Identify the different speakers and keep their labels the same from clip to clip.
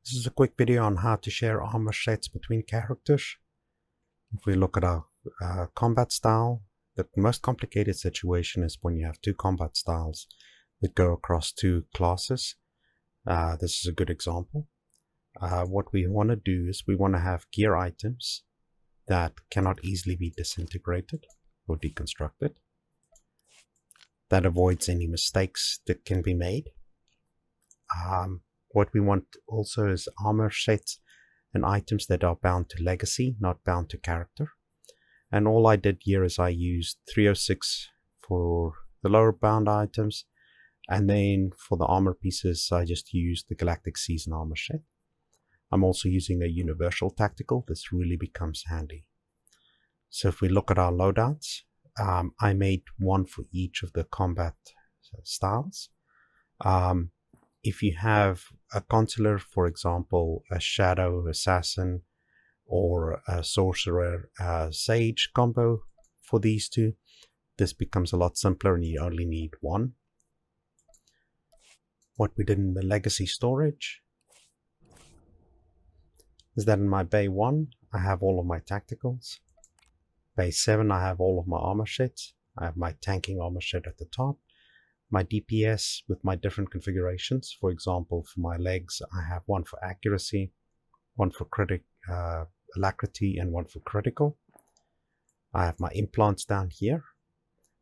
Speaker 1: This is a quick video on how to share armor sets between characters. If we look at our combat style, the most complicated situation is when you have two combat styles that go across two classes. This is a good example. What we want to do is we want to have gear items that cannot easily be disintegrated or deconstructed. That avoids any mistakes that can be made. What we want also is armor sets and items that are bound to legacy, not bound to character. And all I did here is I used 306 for the lower bound items, and then for the armor pieces I just used the Galactic Season armor set. I'm also using a universal tactical. This really becomes handy. So if we look at our loadouts, I made one for each of the combat styles. If you have a consular, for example, a shadow assassin or a sorcerer sage combo for these two, this becomes a lot simpler and you only need one. What we did in the legacy storage is that in my Bay 1, I have all of my tacticals. Bay 7, I have all of my armor sets. I have my tanking armor set at the top. My DPS with my different configurations. For example, for my legs, I have one for accuracy, one for alacrity, and one for critical. I have my implants down here.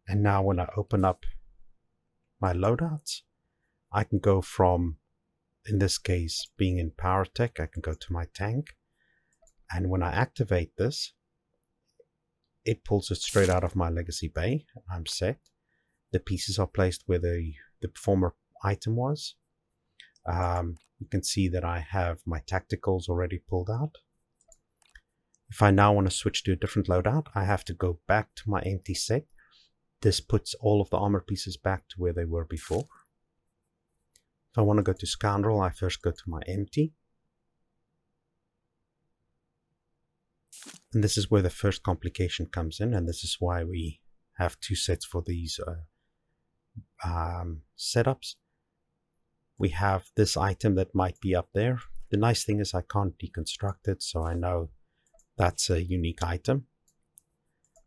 Speaker 1: And now when I open up my loadouts, I can go from, in this case, being in power tech, I can go to my tank. And when I activate this, it pulls it straight out of my legacy bay. I'm set. The pieces are placed where the former item was. You can see that I have my tacticals already pulled out. If I now want to switch to a different loadout, I have to go back to my empty set. This puts all of the armor pieces back to where they were before. If I want to go to Scoundrel, I first go to my empty. And this is where the first complication comes in, and this is why we have two sets for these setups. We have this item that might be up there. The nice thing is I can't deconstruct it, so I know that's a unique item.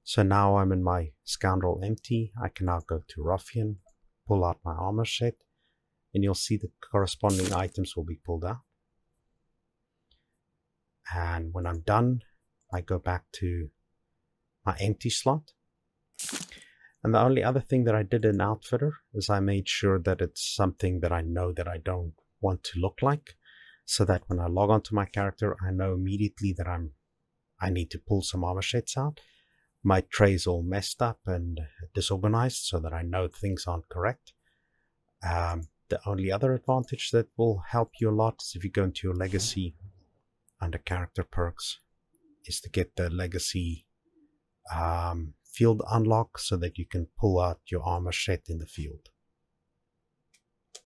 Speaker 1: So now I'm in my Scoundrel empty. I can now go to Ruffian, pull out my armor set, and you'll see the corresponding items will be pulled out. And when I'm done, I go back to my empty slot. And the only other thing that I did in Outfitter is I made sure that it's something that I know that I don't want to look like, so that when I log onto my character, I know immediately that I need to pull some armor sets out. My tray's all messed up and disorganized so that I know things aren't correct. The only other advantage that will help you a lot is if you go into your legacy under character perks, is to get the legacy field unlock so that you can pull out your armor set in the field.